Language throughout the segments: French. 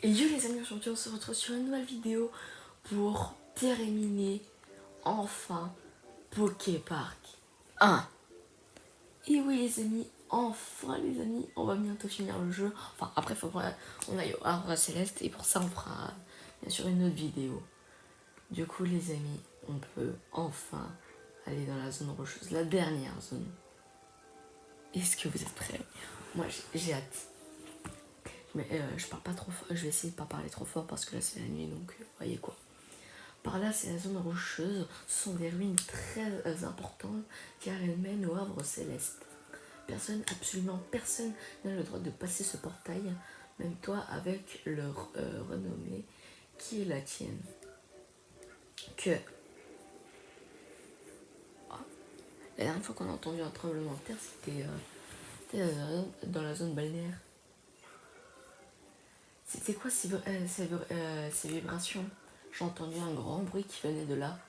Et yo les amis, aujourd'hui on se retrouve sur une nouvelle vidéo pour terminer enfin Poképark 1. Et oui les amis, enfin les amis, on va bientôt finir le jeu. Enfin après il faut qu'on aille au Arbre Céleste et pour ça on fera bien sûr une autre vidéo. Du coup les amis, on peut enfin aller dans la zone rocheuse, la dernière zone. Est-ce que vous êtes prêts? Moi j'ai hâte. Mais je parle pas trop fort, je vais essayer de pas parler trop fort parce que là c'est la nuit donc voyez quoi. Par là c'est la zone rocheuse, ce sont des ruines très importantes car elles mènent au Havre Céleste. Personne, absolument personne n'a le droit de passer ce portail, même toi avec leur renommée qui est la tienne. Que oh, la dernière fois qu'on a entendu un tremblement de terre c'était dans la zone balnéaire. C'était quoi ces vibrations? J'ai entendu un grand bruit qui venait de là.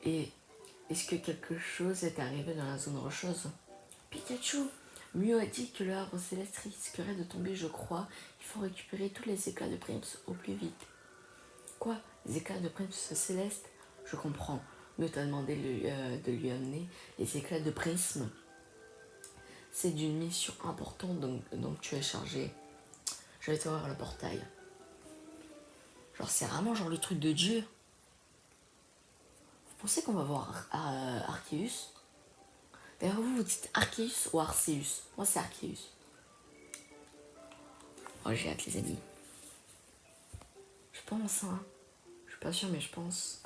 Et est-ce que quelque chose est arrivé dans la zone rocheuse? Pikachu, Mew a dit que le Havre Céleste risquerait de tomber, je crois. Il faut récupérer tous les éclats de Prince au plus vite. Quoi? Les éclats de Prince Céleste? Je comprends. Mew t'a demandé de lui amener les éclats de prisme. C'est d'une mission importante donc tu es chargé. Je vais te voir le portail. Genre c'est vraiment genre le truc de Dieu. Vous pensez qu'on va voir Arceus? D'ailleurs vous dites Arceus ou Arceus? Moi c'est Arceus. Oh j'ai hâte les amis. Je pense hein. Je suis pas sûre mais je pense.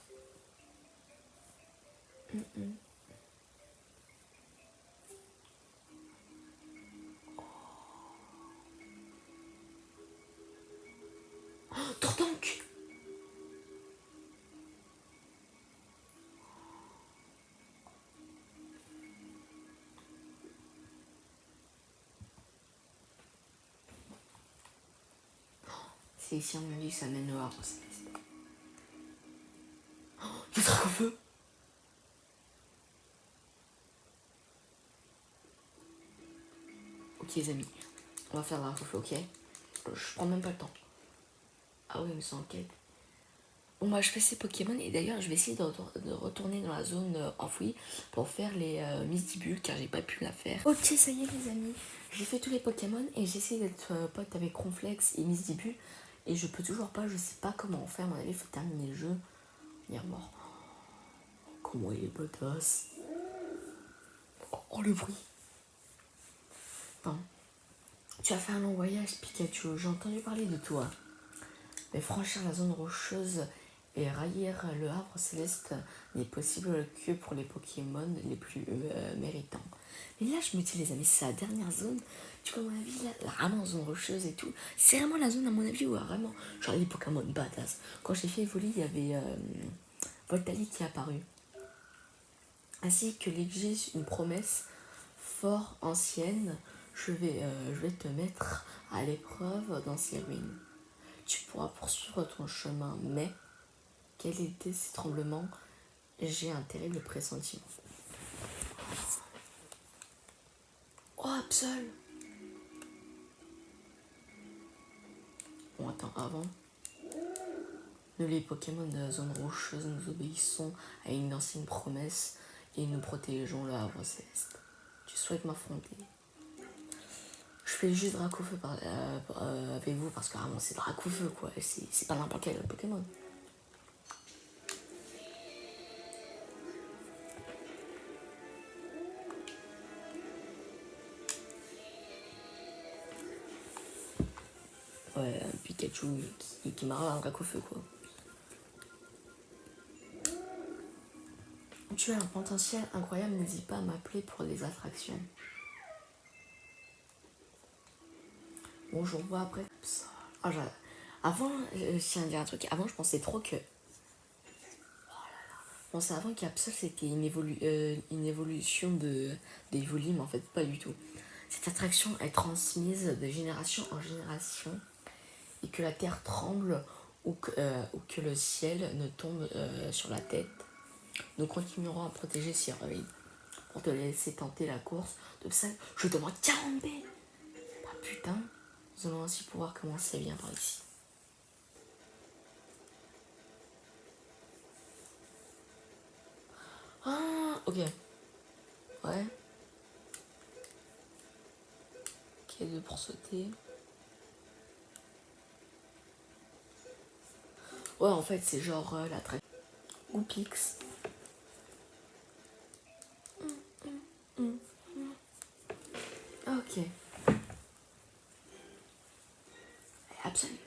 Oh, Tortank! C'est ici à mon avis que ça mène au Havre Céleste. Oh, le dragon feu! Ok les amis, on va faire la feu, ok? Je prends même pas le temps. Ah oui mais c'est en quête. Bon bah je fais ces Pokémon et d'ailleurs je vais essayer de retourner dans la zone enfouie pour faire les Misty car j'ai pas pu la faire. Ok ça y est les amis, j'ai fait tous les Pokémon et j'essaie d'être pote avec Ronflex et Misty et je peux toujours pas, je sais pas comment faire, à mon avis il faut terminer le jeu. Il est mort. Comment il est potasse. Oh le bruit. Non. Tu as fait un long voyage Pikachu, j'ai entendu parler de toi. Mais franchir la zone rocheuse et railler le Havre Céleste n'est possible que pour les Pokémon les plus méritants. Mais là, je me dis, les amis, c'est la dernière zone. Tu vois, à mon avis, là, vraiment zone rocheuse et tout. C'est vraiment la zone, à mon avis, où vraiment, genre les Pokémon badass. Quand j'ai fait Evoli, il y avait Voltali qui est apparu. Ainsi que l'exige une promesse fort ancienne. Je vais te mettre à l'épreuve dans ces ruines. Tu pourras poursuivre ton chemin, mais quels étaient ces tremblements? J'ai un terrible pressentiment. Oh, Absol! Bon, attends, avant. Nous, les Pokémon de la zone rocheuse, nous obéissons à une ancienne promesse et nous protégeons le Havre Céleste. Tu souhaites m'affronter? Je fais juste Dracofeu avec vous parce que vraiment c'est Dracofeu quoi, c'est pas n'importe quel Pokémon. Ouais, un Pikachu qui marre un Dracofeu quoi. Tu as un potentiel incroyable, n'hésite pas à m'appeler pour les attractions. Bon, je revois après. Oh, avant, je tiens à dire un truc, avant je pensais trop que... Je pensais avant qu'Absol c'était une évolution des volumes, mais en fait pas du tout. Cette attraction est transmise de génération en génération et que la terre tremble ou que le ciel ne tombe sur la tête. Nous continuerons à protéger ces ruines pour te laisser tenter la course. De ça, je demande 40 B. Ah putain, Nous allons ainsi pouvoir commencer bien par ici. Ah, ok. Ouais. Ok, 2 pour sauter. Ouais, en fait, c'est genre la traque. Ou Pix. Ok. Absolument.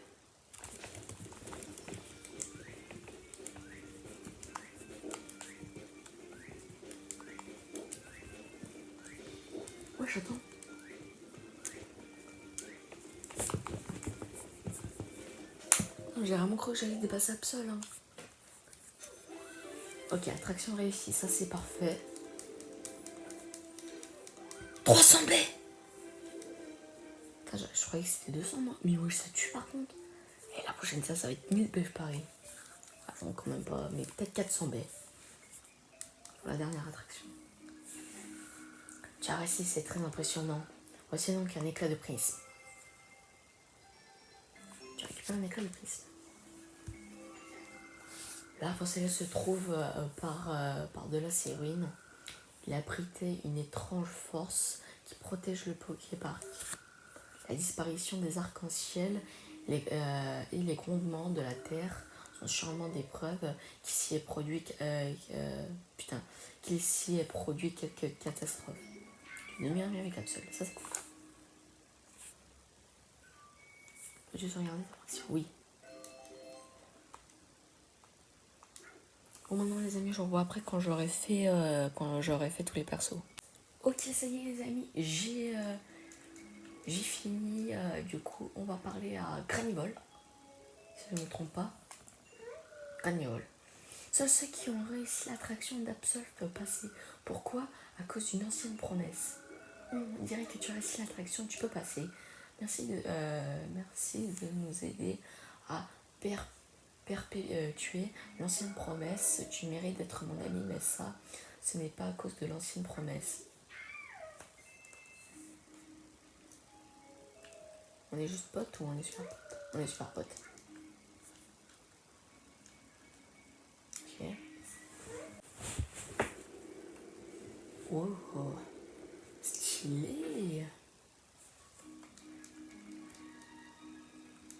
Ouais, j'attends. J'ai vraiment cru que j'allais dépasser Absol. Hein. Ok, attraction réussie, ça c'est parfait. 300 B. Je croyais que c'était 200 moi. Mais oui, ça tue par contre. Et la prochaine ça va être 1000 B, je parie. Ah non, quand même pas, mais peut-être 400 B. Pour la dernière attraction. Tiens, ici, c'est très impressionnant. Voici donc un éclat de prisme. Tu récupères un éclat de prisme. L'arbre céleste se trouve par-delà ses ruines. Il abritait une étrange force qui protège le Poképark. La disparition des arcs-en-ciel et les grondements de la terre sont sûrement des preuves qu'il s'y est produit, qu'il s'y est produit quelques catastrophes. Une demi-heure avec Absol, ça c'est cool. Peux-tu regarder oui. Bon maintenant les amis, je revois après quand j'aurai fait tous les persos. Ok, ça y est les amis, j'ai fini. Du coup, on va parler à Granivol, si je ne me trompe pas. Granivol. Seuls ceux qui ont réussi l'attraction d'Absolve peuvent passer. Pourquoi? À cause d'une ancienne promesse. On dirait que tu as réussi l'attraction, tu peux passer. Merci de nous aider à perpétuer l'ancienne promesse. Tu mérites d'être mon ami, mais ça, ce n'est pas à cause de l'ancienne promesse. On est juste potes ou on est super potes? On est super potes. Ok. Oh, oh. Stylé.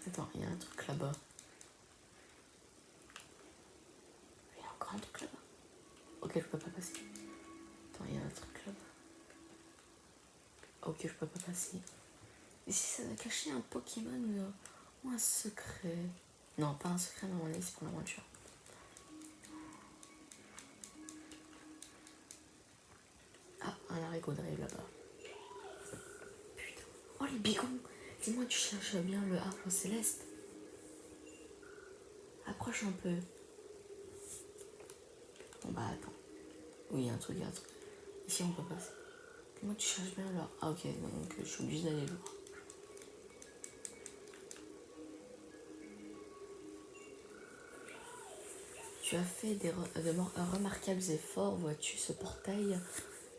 Attends, il y a un truc là-bas. Il y a encore un truc là-bas. Ok, je peux pas passer. Attends, il y a un truc là-bas. Ok, je peux pas passer. Et si ça va cacher un Pokémon ou un secret? Non, pas un secret, mais à mon avis, c'est pour l'aventure. Ah, un haricot de rêve là-bas. Putain. Oh, les bigons! Dis-moi, tu cherches bien le arbre céleste? Approche un peu. Bon, bah, attends. Oui, il y a un truc, il y a un truc. Ici, on peut passer. Dis-moi, tu cherches bien le... Ah, ok, donc je suis obligée d'aller le voir. Tu as fait de remarquables efforts, vois-tu ce portail?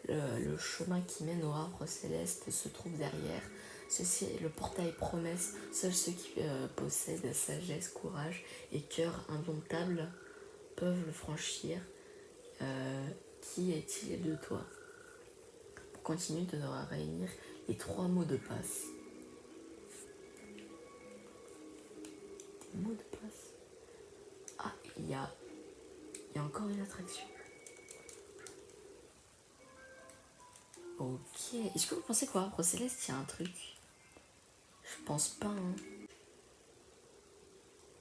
Le chemin qui mène au arbre céleste se trouve derrière. Ceci est le portail promesse. Seuls ceux qui possèdent sagesse, courage et cœur indomptable peuvent le franchir. Qui est-il de toi? Pour continuer, tu devras réunir les 3 mots de passe. Des mots de passe? Ah, il y a encore une attraction. Ok. Est-ce que vous pensez quoi? Arbre céleste, il y a un truc. Je pense pas, hein.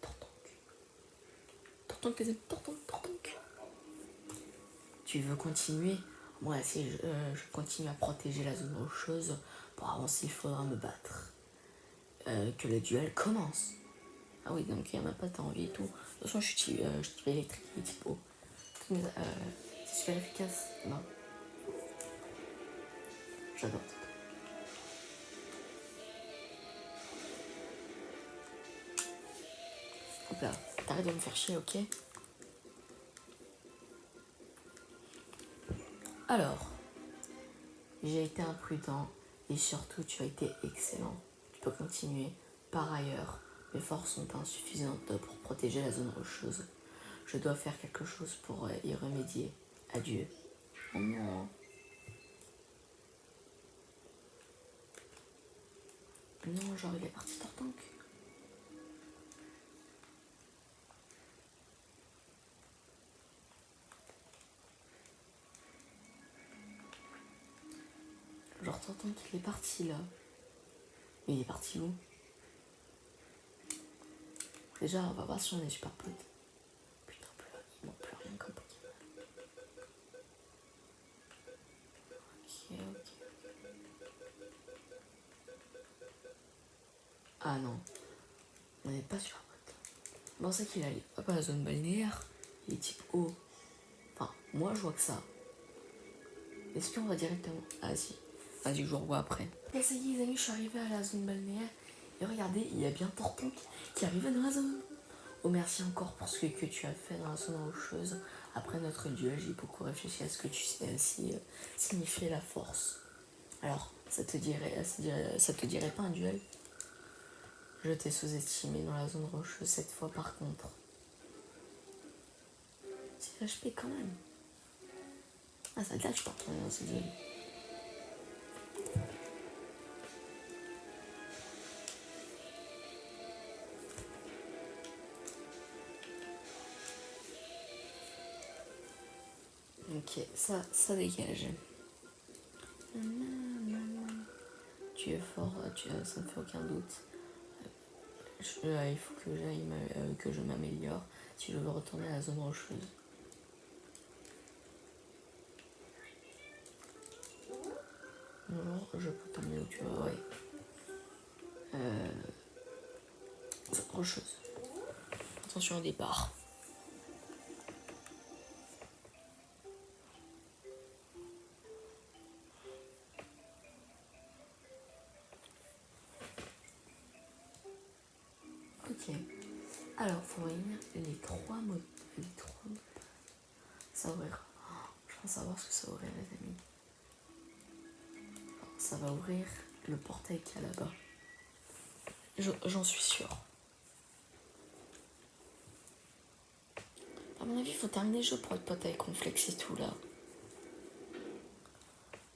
Tortonk. Tu veux continuer? Moi, si je continue à protéger la zone rocheuse, pour avancer, il faudra me battre. Que le duel commence. Ah oui, donc il n'y a même pas d'envie et tout. De toute façon, je suis type électrique et type eau. C'est super efficace. Non. J'adore. Hop là, t'arrêtes de me faire chier, ok? Alors, j'ai été imprudent et surtout tu as été excellent. peux continuer. Par ailleurs, mes forces sont insuffisantes pour protéger la zone rocheuse. Je dois faire quelque chose pour y remédier. Adieu. Oh non. Non, genre il est parti Tortank. Genre Tortank il est parti là. Mais il est parti où? Déjà on va voir si on est super potes. Putain, il manque plus rien comme Pokémon. Ok. Ah non. On n'est pas super potes. Je pensais qu'il allait hop à la zone balnéaire. Il est type eau. Enfin, moi je vois que ça. Est-ce qu'on va directement... Ah si. Vas-y, je vous revois après. Et ça y est les amis, je suis arrivée à la zone balnéaire. Et regardez, il y a bien Tortank qui arrive dans la zone. Oh merci encore pour ce que tu as fait dans la zone rocheuse. Après notre duel, j'ai beaucoup réfléchi à ce que tu sais aussi signifier la force. Alors, ça te dirait pas un duel? Je t'ai sous-estimé dans la zone rocheuse cette fois par contre. C'est HP quand même. Ah ça te là, je peux retourner dans cette zone. Ok, ça dégage. Tu es fort, ça ne fait aucun doute. Il faut que je m'améliore si je veux retourner à la zone rocheuse. Bonjour, je peux t'emmener où tu veux, ouais. Zone rocheuse. Attention au départ. Ok. Alors, faut réunir les trois mots. Ça va ouvrir. Je pense savoir ce que ça va ouvrir, les amis. Ça va ouvrir le portail qu'il y a là-bas. J'en suis sûre. À mon avis, il faut terminer le jeu pour être pote avec Conflex et tout, là.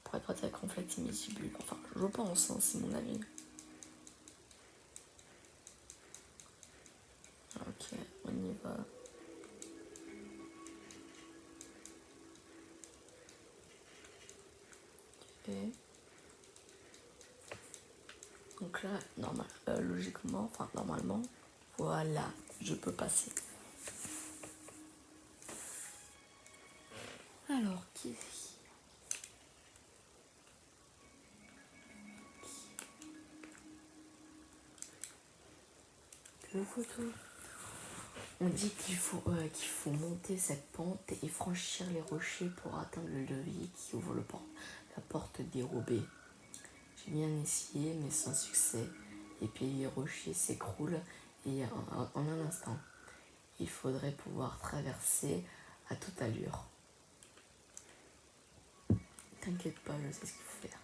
Pour être pote avec Conflex et Misibule. Enfin, je pense, hein, c'est mon avis. Ok, on y va. Et... donc là, logiquement, enfin normalement, voilà, je peux passer. Alors, qui est-ce le photo? On dit qu'il faut monter cette pente et franchir les rochers pour atteindre le levier qui ouvre la porte dérobée. J'ai bien essayé, mais sans succès. Et puis les rochers s'écroulent en un instant. Il faudrait pouvoir traverser à toute allure. T'inquiète pas, je sais ce qu'il faut faire.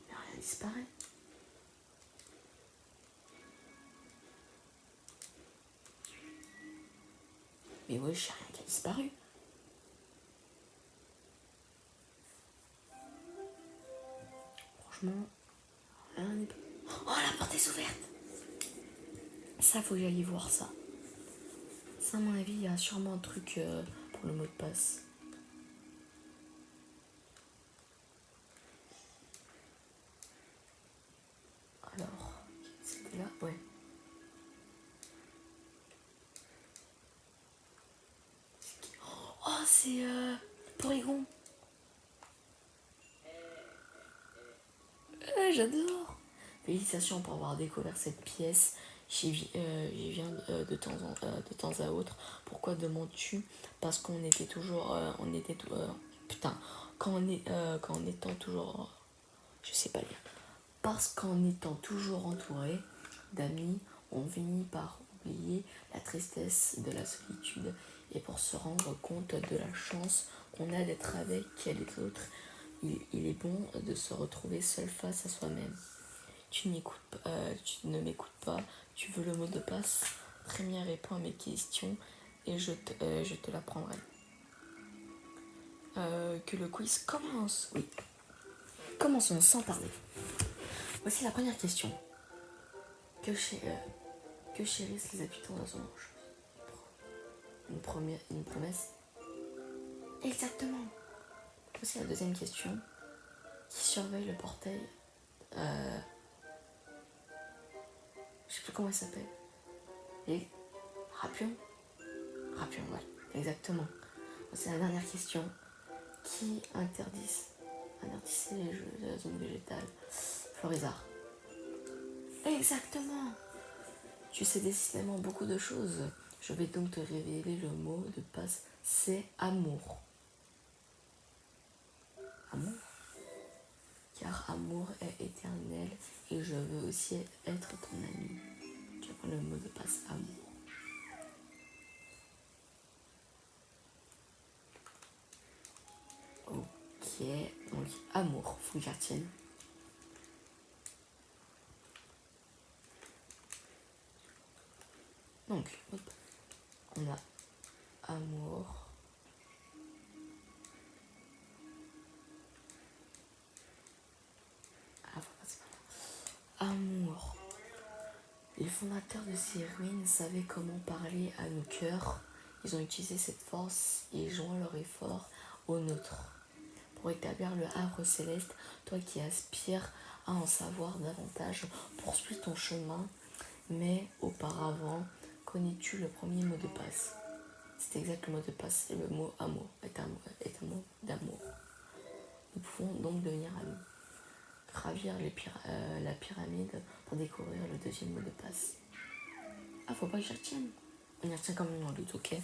Mais rien disparaît. Mais ouais, j'ai rien qui a disparu. Franchement, rien n'est pas... Oh, la porte est ouverte. Ça, faut que j'aille voir ça. Ça, à mon avis, il y a sûrement un truc pour le mot de passe. Alors, c'était là, ouais. Oh, c'est Porygon. J'adore. Félicitations pour avoir découvert cette pièce. J'y viens de temps à autre. Pourquoi demandes-tu? Parce qu'on était toujours... Putain, qu'en étant toujours... Je sais pas lire. Parce qu'en étant toujours entouré d'amis, on finit par oublier la tristesse de la solitude et pour se rendre compte de la chance qu'on a d'être avec les autres, il est bon de se retrouver seul face à soi-même. Tu ne m'écoutes pas, tu veux le mot de passe? Très bien, réponds à mes questions et je te l'apprendrai. Que le quiz commence. Oui. Commençons sans parler. Voici la première question. Que chérissent les habitants d'un songe? Une promesse? Exactement. Voici la deuxième question. Qui surveille le portail? Je sais plus comment il s'appelle. Et Rapion? Rapion, ouais, exactement. Voici la dernière question. Qui interdisait les jeux de la zone végétale? Florizard. Exactement. Tu sais décidément beaucoup de choses. Je vais donc te révéler le mot de passe. C'est amour. Amour? Car amour est éternel et je veux aussi être ton ami. Tu apprends le mot de passe amour. Ok, donc amour, faut que j'y retienne. Donc, hop, on a amour. Ah, amour. Les fondateurs de ces ruines savaient comment parler à nos cœurs. Ils ont utilisé cette force et joint leur effort au nôtre. Pour établir le havre céleste, toi qui aspires à en savoir davantage, poursuis ton chemin. Mais auparavant, connais-tu le premier mot de passe? C'est exact, le mot de passe, c'est le mot amour, est un mot d'amour. Nous pouvons donc devenir amis. Gravir la pyramide pour découvrir le deuxième mot de passe. Ah, faut pas que j'y retienne. On y retient quand même dans le doute, ok?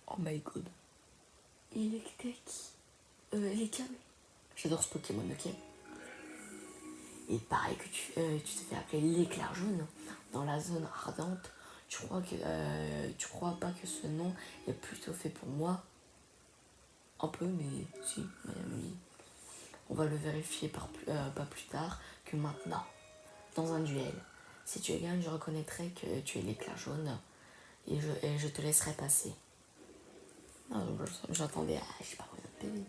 Oh my god. Il était qui? L'écam. J'adore ce Pokémon, ok? Et pareil que tu te fais appeler l'éclair jaune dans la zone ardente. Tu crois pas que ce nom est plutôt fait pour moi? Un peu, mais si, oui. On va le vérifier pas plus tard que maintenant, dans un duel. Si tu gagnes, je reconnaîtrai que tu es l'éclair jaune et je te laisserai passer. Non, j'attendais à, je sais pas, combien de PV.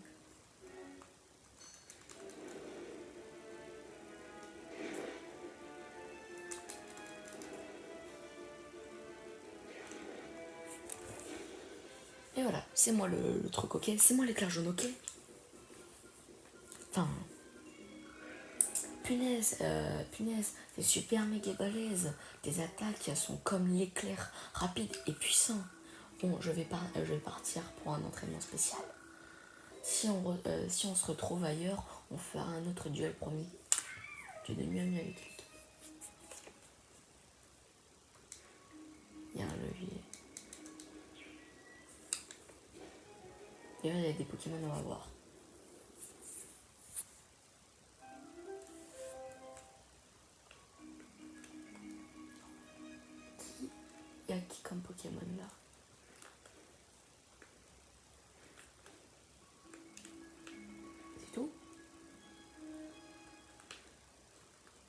Et voilà, c'est moi le truc, ok? C'est moi l'éclair jaune, ok? Enfin, punaise, t'es super méga balèze. Tes attaques sont comme l'éclair, rapide et puissant. Bon, je vais partir pour un entraînement spécial. Si on se retrouve ailleurs, on fera un autre duel, promis. Tu es de mieux en mieux avec lui. Il y a un levier. D'ailleurs, il y a des Pokémon, on va voir. Il y a qui comme Pokémon là? C'est tout?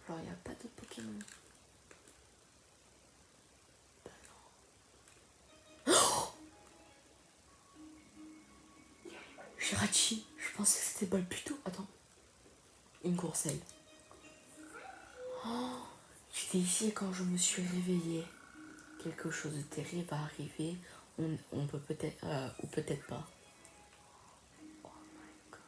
Alors, il n'y a pas d'autres Pokémon. Bah non. Jirachi, je pensais que c'était Bolputo. Attends. Une courcelle. Oh, j'étais ici quand je me suis réveillée. Quelque chose de terrible va arriver. On peut peut-être... ou peut-être pas. Oh my god.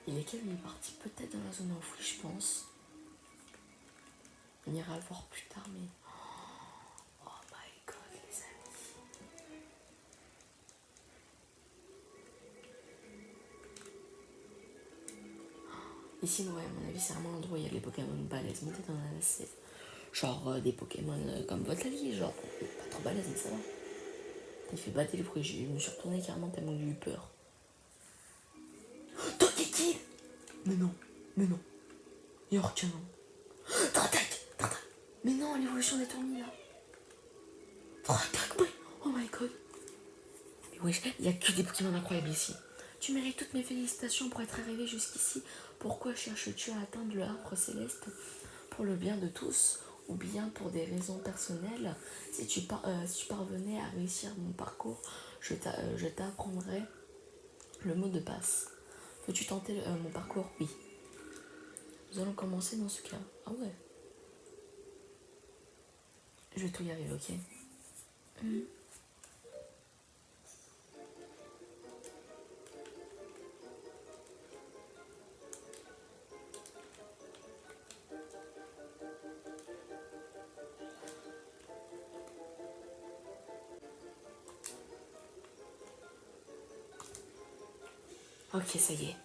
Il est quel? Il est parti peut-être dans la zone enfouie, je pense. On ira le voir plus tard, mais... Oh my god, les amis. Ici, ouais, à mon avis, c'est vraiment l'endroit où il y a les Pokémon balèzes. Montez dans la lacet. Genre des Pokémon comme votre allié, genre pas trop balèze, mais ça va. Il fait battre les bruits, je me suis retourné carrément tellement j'ai eu peur. Togekiss. Mais non, mais non. Et Orca non. Tartak, Tartak. Mais non, l'évolution des tournis là. Tartak, oh my god. Wesh, il y a que des Pokémon incroyables ici. Tu mérites toutes mes félicitations pour être arrivé jusqu'ici. Pourquoi cherches-tu à atteindre le arbre céleste? Pour le bien de tous ou bien pour des raisons personnelles? Si tu parvenais à réussir mon parcours, je t'apprendrai le mot de passe. Veux-tu tenter mon parcours? Oui. Nous allons commencer dans ce cas. Ah ouais. Je vais tout y arriver, ok? Ok, ça y est.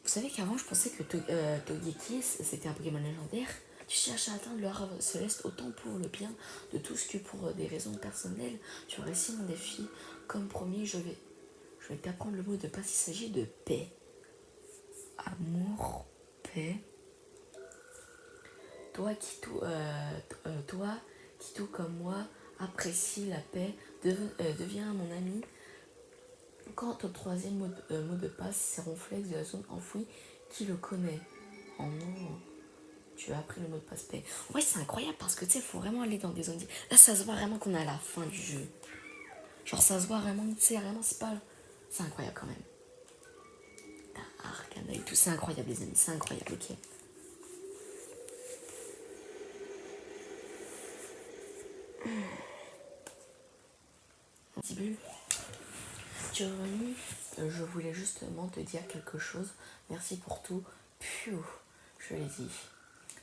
Vous savez qu'avant, je pensais que Togekiss, c'était un Pokémon légendaire. Tu cherches à atteindre le arbre céleste autant pour le bien de tous que pour des raisons personnelles. Tu as réussi mon défi. Comme promis, je vais t'apprendre le mot de passe. Il s'agit de paix. Amour, paix. Toi qui tout comme moi apprécie la paix, deviens mon ami. Quant au troisième mot de passe, c'est Ronflex de la zone enfouie. Qui le connaît? Oh non, tu as appris le mot de passe paix. Ouais, c'est incroyable parce que tu sais, il faut vraiment aller dans des zones. Là, ça se voit vraiment qu'on est à la fin du jeu. Genre, ça se voit vraiment, tu sais, vraiment, c'est pas. C'est incroyable quand même. T'as Arcana et tout, c'est incroyable, les amis, c'est incroyable, ok. Tibule, tu es revenu. Je voulais justement te dire quelque chose. Merci pour tout. Piou, je l'ai dit.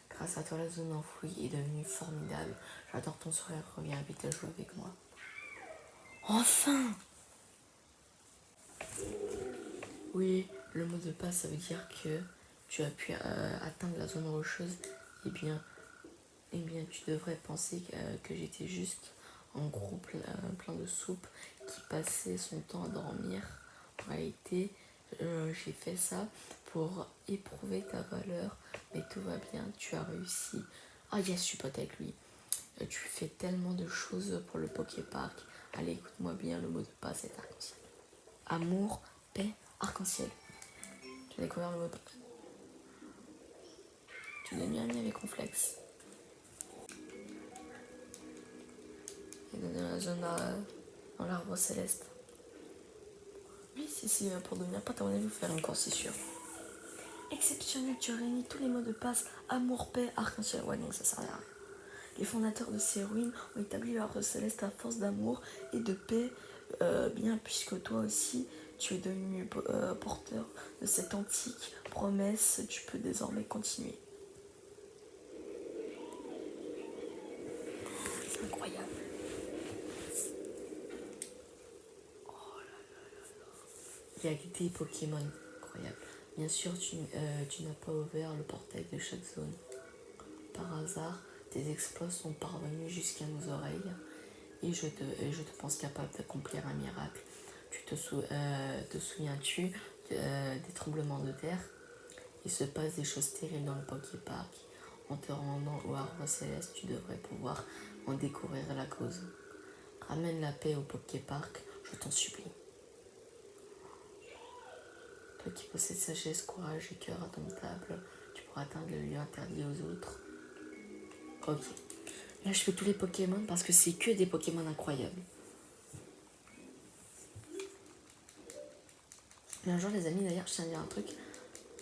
Grâce à toi, la zone enfouie est devenue formidable. J'adore ton sourire. Reviens vite jouer avec moi. Enfin! Oui, le mot de passe, ça veut dire que tu as pu atteindre la zone rocheuse. Eh bien, tu devrais penser que j'étais juste en groupe plein de soupe qui passait son temps à dormir. En réalité, j'ai fait ça pour éprouver ta valeur, mais tout va bien, tu as réussi. Ah yes, je suis pote avec lui. Tu fais tellement de choses pour le Poképark. Allez, écoute-moi bien, le mot de passe est arc-en-ciel. Amour, paix, arc-en-ciel. J'ai découvert le mot de passe. Tu l'as mis ami avec Ronflex. Et dans la zone dans l'arbre céleste. Oui, si, pour devenir pote, à mon avis, vous faire encore, c'est sûr. Exceptionnel, tu réunis tous les mots de passe, amour, paix, arc-en-ciel. Ouais, non, ça sert à rien. Les fondateurs de ces ruines ont établi l'arbre céleste à force d'amour et de paix, bien puisque toi aussi, tu es devenu porteur de cette antique promesse, tu peux désormais continuer. C'est incroyable. Il y a des Pokémon incroyables. Bien sûr, tu n'as pas ouvert le portail de chaque zone. Par hasard, tes exploits sont parvenus jusqu'à nos oreilles et je te pense capable d'accomplir un miracle. Te souviens-tu des tremblements de terre? Il se passe des choses terribles dans le Poképark. En te rendant au arbre céleste, tu devrais pouvoir en découvrir la cause. Ramène la paix au Poképark, je t'en supplie. Toi qui possèdes sagesse, courage et cœur indomptable, tu pourras atteindre le lieu interdit aux autres. Ok. Là, je fais tous les Pokémon parce que c'est que des Pokémon incroyables. Mais un jour, les amis, d'ailleurs, je tiens à dire un truc.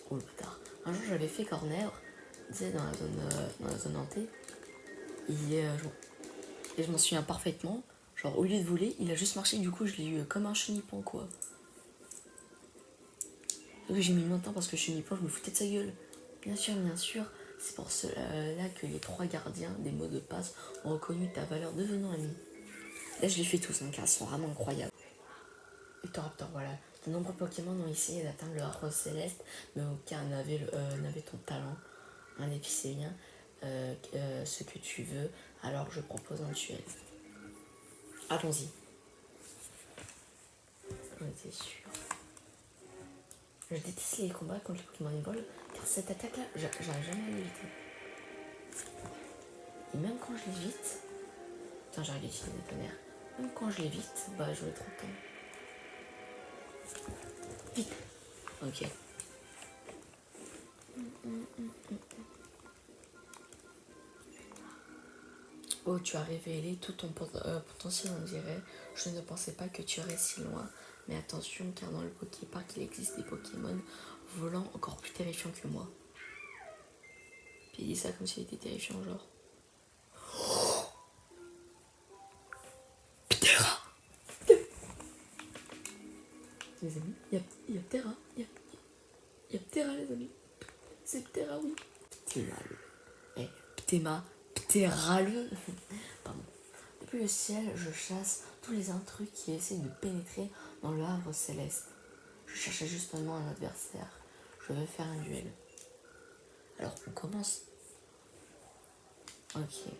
Oh le bâtard. Un jour, j'avais fait Corner, tu sais, dans la zone hantée. Et je m'en souviens parfaitement. Genre, au lieu de voler, il a juste marché. Du coup, je l'ai eu comme un chenipan, quoi. Donc, j'ai mis longtemps parce que chenipan, je me foutais de sa gueule. Bien sûr. C'est pour cela que les 3 gardiens des mots de passe ont reconnu ta valeur devenant ami. Là, je les fais tous, hein, car ils sont vraiment incroyables. Et Toraptor, voilà. De nombreux Pokémon ont essayé d'atteindre le arbre céleste, mais aucun n'avait ton talent. Un défi c'est bien. Ce que tu veux, alors je propose un duel. Allons-y. On était sûr. Je déteste les combats contre les Pokémon Ball, car cette attaque-là, j'arrive jamais à l'éviter. Et même quand je l'évite, putain, j'arrive à utiliser des tonnerres. Même quand je l'évite, bah je vais trop de temps. Vite. Ok. Oh, tu as révélé tout ton potentiel, on dirait. Je ne pensais pas que tu irais si loin. Mais attention, car dans le Poképark, il existe des Pokémon volants encore plus terrifiants que moi. Puis il dit ça comme s'il était terrifiant, genre. Ptera. Les amis, il y a Ptera. Il y a Ptera, les amis. C'est Ptera, oui. Ptémal. Ptéma. Ptérale. Pardon. Depuis le ciel, je chasse tous les intrus qui essaient de pénétrer dans le havre céleste. Je cherchais justement un adversaire. Je veux faire un duel. Alors, on commence. Ok.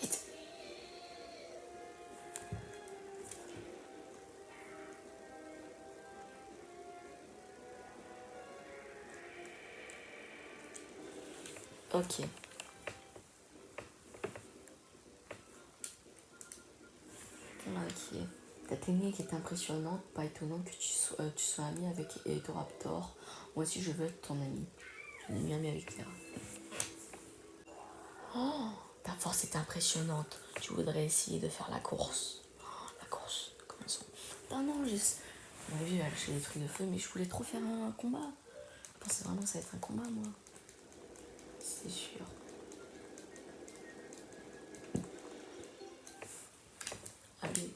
Vite. Ok. Ok. Ta technique est impressionnante. Pas étonnant que tu sois ami avec Etoraptor. Moi aussi, je veux être ton ami. Je suis ami avec Terra. Oh, ta force est impressionnante. Tu voudrais essayer de faire la course. Oh, la course, commençons. Non, on a vu, elle lâcher des trucs de feu, mais je voulais trop faire un combat. Je pensais vraiment que ça va être un combat, moi. C'est sûr. Allez.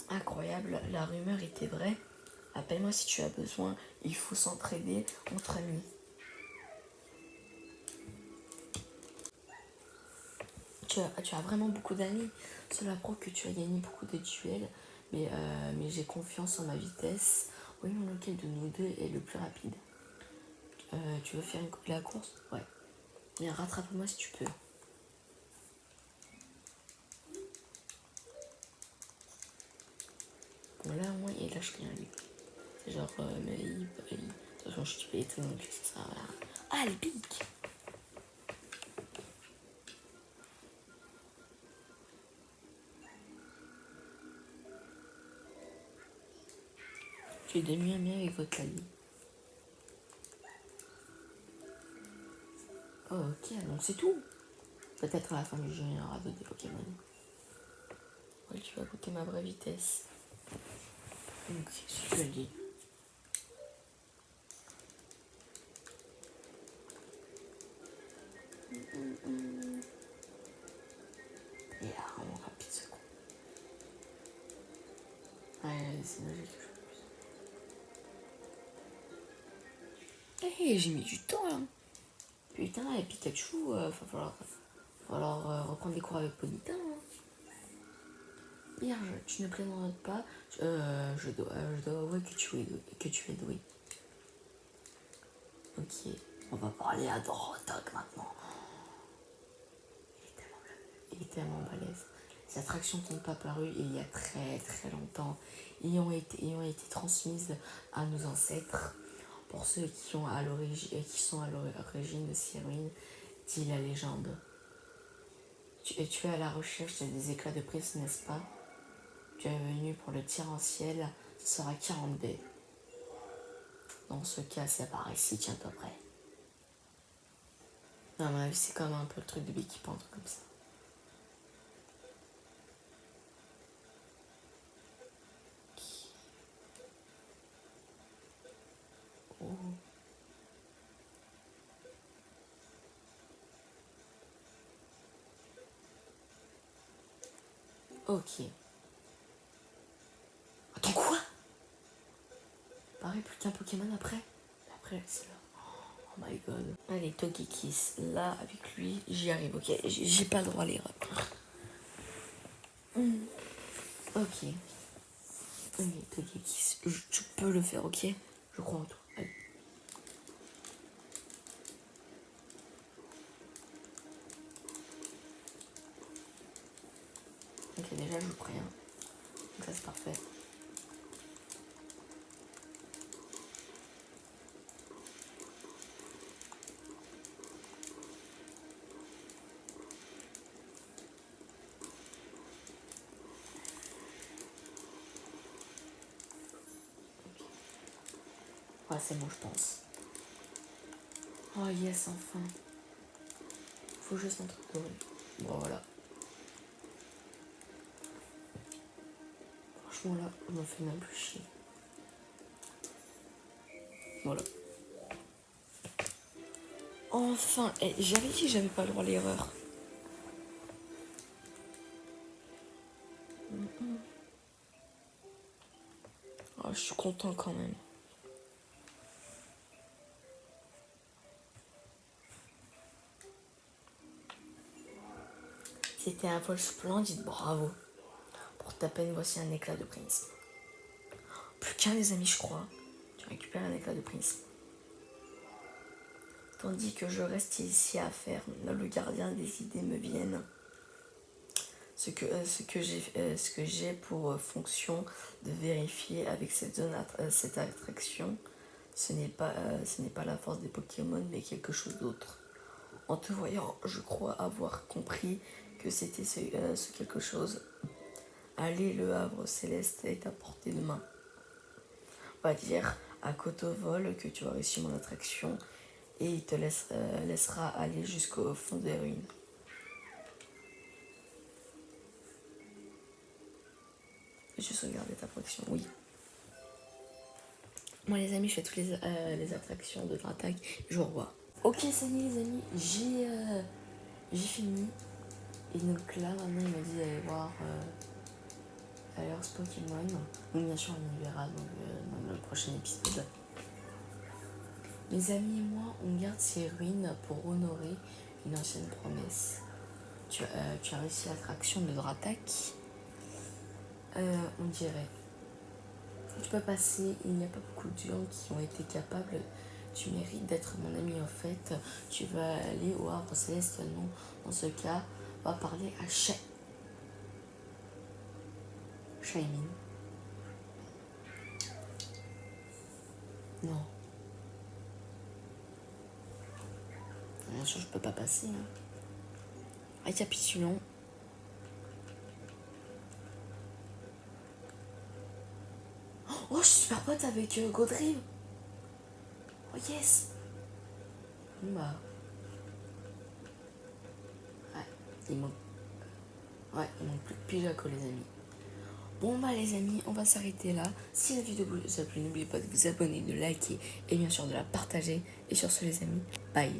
Incroyable, la rumeur était vraie. Appelle-moi si tu as besoin. Il faut s'entraider entre amis. Tu as vraiment beaucoup d'amis. Cela prouve que tu as gagné beaucoup de duels. Mais j'ai confiance en ma vitesse. Voyons lequel de nous deux est le plus rapide. Tu veux faire la course? Ouais. Viens, rattrape-moi si tu peux. Bon, là, au moins, il lâche rien, lui. C'est genre, mais attention, je suis payé donc ça va. Ah, les pique! Tu es devenu ami avec votre ami. Oh, ok, donc c'est tout. Peut-être à la fin du jeu, il y aura d'autres des Pokémon. Ouais, tu vas goûter ma vraie vitesse. Donc, si tu le dis. Il est vraiment rapide ce con. Ouais, c'est logique. Hey, j'ai mis du temps là. Putain, et Pikachu, va falloir reprendre des cours avec Ponyta. Hein. Hier, tu ne plaisantes pas. Je dois avouer que tu es doué. Ok, on va parler à Dorothok maintenant. Il est tellement balèze. Ces attractions qui n'ont pas paru il y a très très longtemps et ont été transmises à nos ancêtres. Pour ceux qui sont à l'origine de ces ruines, dit la légende. Tu es à la recherche des éclats de prise, n'est-ce pas? Tu es venu pour le tir en ciel, ce sera 40 dés. Dans ce cas, c'est par ici, tiens-toi prêt. Non, à mon avis, c'est comme un peu le truc de Becky, un truc comme ça. Oh. Ok. Attends, quoi? Pareil, plus qu'un Pokémon après? Après, c'est là. Oh my god. Allez, Togekiss. Là, avec lui, j'y arrive, ok? J'ai pas le droit à l'erreur. Ok. Ok, tu peux le faire, ok? Je crois en toi. Allez. Ok, déjà je joue prêt. Hein. Donc ça c'est parfait. Ouais, c'est bon, je pense. Oh yes, enfin. Faut juste un truc doré. Bon, voilà. Franchement, là, je me fais même plus chier. Voilà. Enfin, j'avais dit que j'avais pas le droit à l'erreur. Oh, je suis content quand même. C'était un vol splendide, bravo. Pour ta peine, voici un éclat de prince. Plus qu'un, les amis, je crois. Tu récupères un éclat de prince. Tandis que je reste ici à faire, le gardien des idées me viennent. Ce que j'ai pour fonction de vérifier avec cette attraction, ce n'est pas la force des Pokémon, mais quelque chose d'autre. En te voyant, je crois avoir compris que c'était ce quelque chose. Allez, le Havre Céleste est à portée de main. On va dire à Cotovol que tu as réussi mon attraction et il te laissera aller jusqu'au fond des ruines. Je sauvegardé ta protection, oui. Moi les amis, je fais toutes les attractions de Dratak. Je vous revois. Ok, salut les amis, j'ai fini. Et donc là, maintenant, il m'a dit d'aller voir Alers Pokémon. Donc bien sûr, on y verra dans le prochain épisode. Mes amis et moi, on garde ces ruines pour honorer une ancienne promesse. Tu as réussi l'attraction de Dratak. On dirait. Tu peux passer, il n'y a pas beaucoup de gens qui ont été capables. Tu mérites d'être mon ami en fait. Tu vas aller au Havre Céleste, non. Dans ce cas, on va parler à Shaimin. Non. Bien sûr, je peux pas passer. Hein. Récapitulons. Oh, je suis super pote avec Godrive. Oh yes. Bah. Ouais, il manque plus que Pijaco les amis. Bon bah les amis, on va s'arrêter là. Si la vidéo vous a plu, n'oubliez pas de vous abonner, de liker et bien sûr de la partager. Et sur ce les amis, bye.